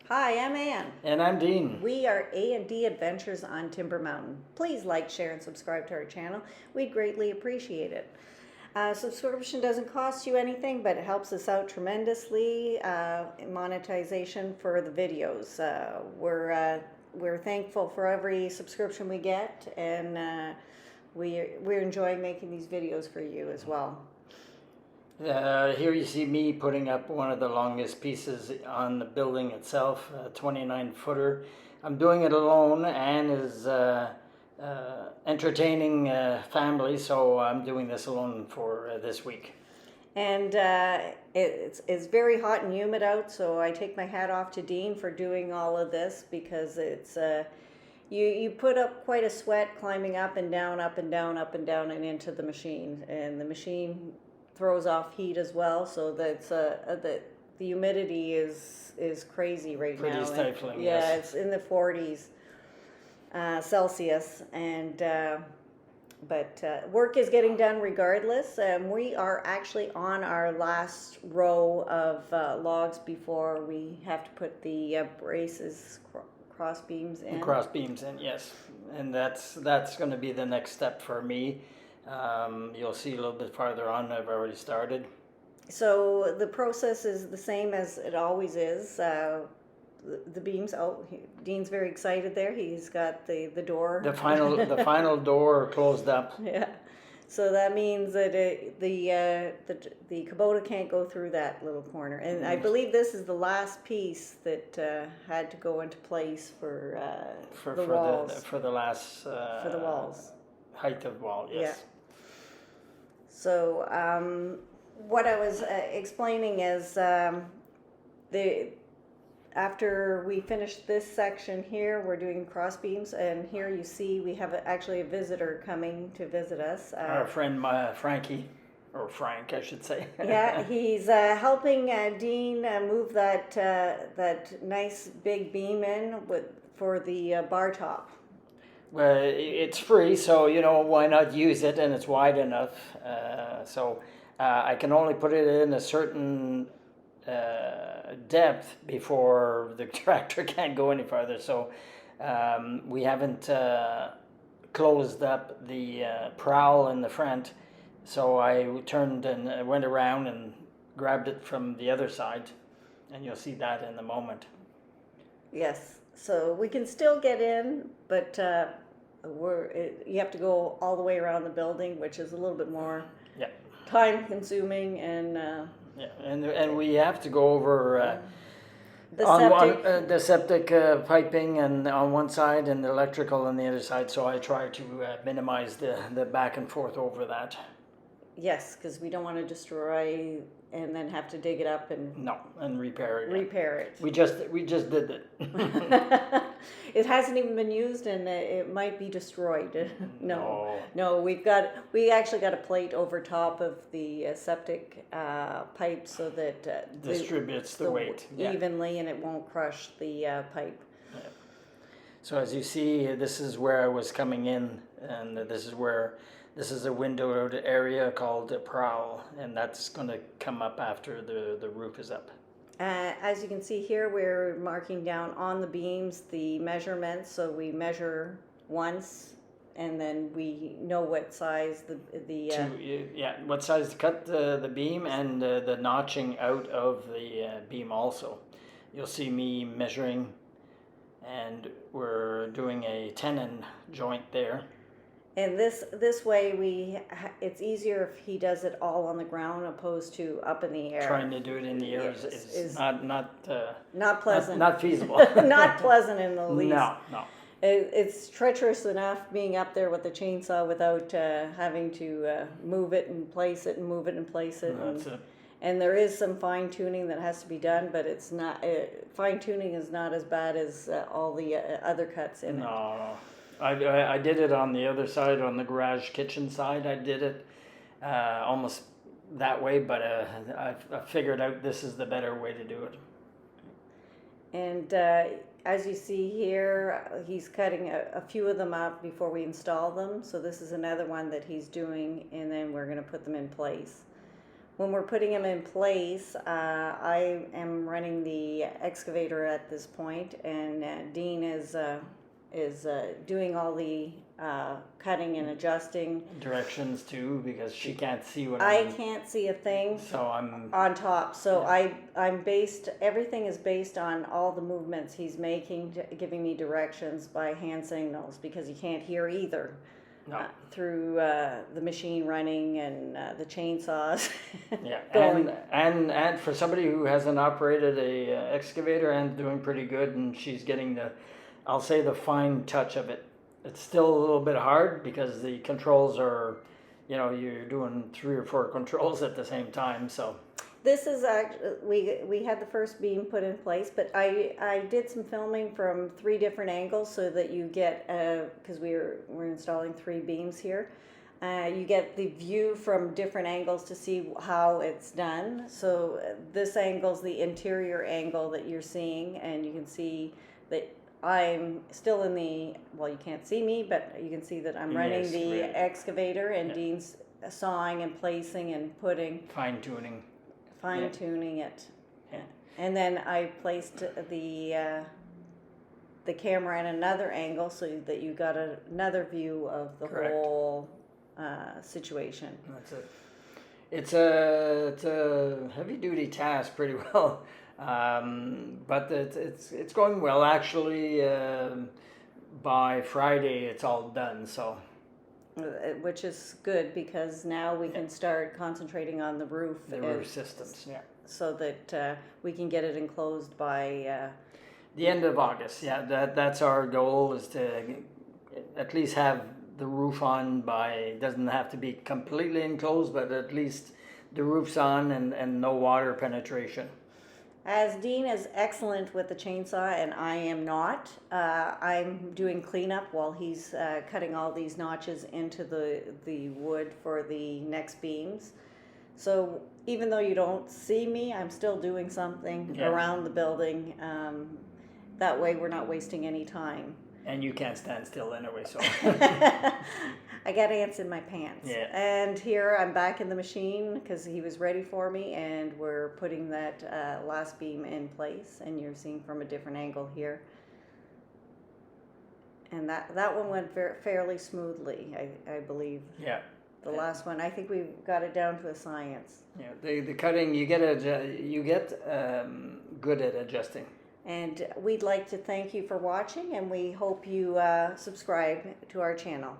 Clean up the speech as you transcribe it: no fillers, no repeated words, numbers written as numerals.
Hi, I'm Ann. And I'm Dean. We are A&D Adventures on Timber Mountain. Please like, share, and subscribe to our channel. We'd greatly appreciate it. Subscription doesn't cost you anything, but it helps us out tremendously in monetization for the videos. We're thankful for every subscription we get, and we're enjoying making these videos for you as well. Here you see me putting up one of the longest pieces on the building itself, a 29-footer. I'm doing it alone. Anne is entertaining family, so I'm doing this alone for this week. And it's very hot and humid out, so I take my hat off to Dean for doing all of this, because it's you put up quite a sweat climbing up and down, up and down, up and down, and into the machine, and the machine throws off heat as well, so that's the humidity is crazy right now. Pretty stifling. Yeah, yes. it's in the 40s Celsius, and but work is getting done regardless. We are actually on our last row of logs before we have to put the braces, cross beams in. Cross beams in, yes, and that's going to be the next step for me. You'll see a little bit farther on, I've already started. So the process is the same as it always is. The beams, Dean's very excited there. He's got the door. The final door closed up. Yeah. So that means that the Kubota can't go through that little corner. And I believe this is the last piece that had to go into place for the walls. For the last... for the walls. Height of wall, yes. Yeah. So what I was explaining is after we finish this section here, we're doing cross beams, and here you see we have actually a visitor coming to visit us. Our friend Frankie, or Frank, I should say. Yeah, he's helping Dean move that nice big beam in for the bar top. Well, it's free, so why not use it, and it's wide enough. So I can only put it in a certain depth before the tractor can't go any farther. So we haven't closed up the prowl in the front. So I turned and went around and grabbed it from the other side, and you'll see that in a moment. Yes, so we can still get in, but you have to go all the way around the building, which is a little bit more time consuming, and and we have to go over the septic piping and on one side, and the electrical on the other side. So I try to minimize the back and forth over that. Yes, because we don't want to destroy and then have to dig it up and repair it. Repair it. We just did it. It hasn't even been used, and it might be destroyed. No, we actually got a plate over top of the septic pipe so that distributes the weight evenly, and it won't crush the pipe. Yeah. So as you see, this is where I was coming in, and this is a windowed area called a prowl, and that's going to come up after the roof is up. As you can see here, we're marking down on the beams the measurements, so we measure once, and then we know what size what size to cut the beam, and the notching out of the beam also. You'll see me measuring, and we're doing a tenon joint there. And this way it's easier if he does it all on the ground opposed to up in the air. Trying to do it in the air is not pleasant. Not feasible. Not pleasant in the least. No. It's treacherous enough being up there with the chainsaw without having to move it and place it and move it and place it. That's it. And there is some fine tuning that has to be done, but it's not fine tuning is not as bad as all the other cuts in it. No. I did it on the other side, on the garage kitchen side. I did it almost that way, but I figured out this is the better way to do it. And as you see here, he's cutting a few of them up before we install them. So this is another one that he's doing, and then we're going to put them in place. when we're putting them in place, I am running the excavator at this point, and Dean is doing all the cutting and adjusting. Directions too, because she can't see what I can't see a thing So I'm on top, so I'm based, everything is based on all the movements he's making, giving me directions by hand signals, because you can't hear either. no. Through the machine running and the chainsaws. Yeah, going. and for somebody who hasn't operated a excavator and doing pretty good, and she's getting the, I'll say the fine touch of it. It's still a little bit hard because the controls are, you know, you're doing 3 or 4 controls at the same time. So This is actually, we had the first beam put in place, but I did some filming from 3 different angles so that you get, because we're installing 3 beams here, you get the view from different angles to see how it's done. So this angle's the interior angle that you're seeing, and you can see that I'm still in the, well, you can't see me, but you can see that I'm running Yes, the right. excavator, and Yeah. Dean's sawing and placing and putting, fine tuning. fine tuning it. Yeah. And then I placed the camera at another angle so that you got another view of the Correct. whole situation. That's it. It's a heavy duty task, pretty well, but it's going well. Actually, by Friday it's all done. So Which is good, because now we can start concentrating on the roof. the roof systems, yeah. So that we can get it enclosed by, The end of August, yeah. That's our goal, is to at least have the roof on by. Doesn't have to be completely enclosed, but at least the roof's on and no water penetration. as Dean is excellent with the chainsaw and I am not, I'm doing cleanup while he's cutting all these notches into the wood for the next beams. So even though you don't see me, I'm still doing something Yeah. around the building. That way we're not wasting any time. And you can't stand still anyway, so. I got ants in my pants. Yeah. And here I'm back in the machine because he was ready for me, and we're putting that last beam in place, and you're seeing from a different angle here. And that one went fairly smoothly, I believe. Yeah. The last one, I think we got it down to a science. Yeah, the cutting, you get good at adjusting. And we'd like to thank you for watching, and we hope you subscribe to our channel.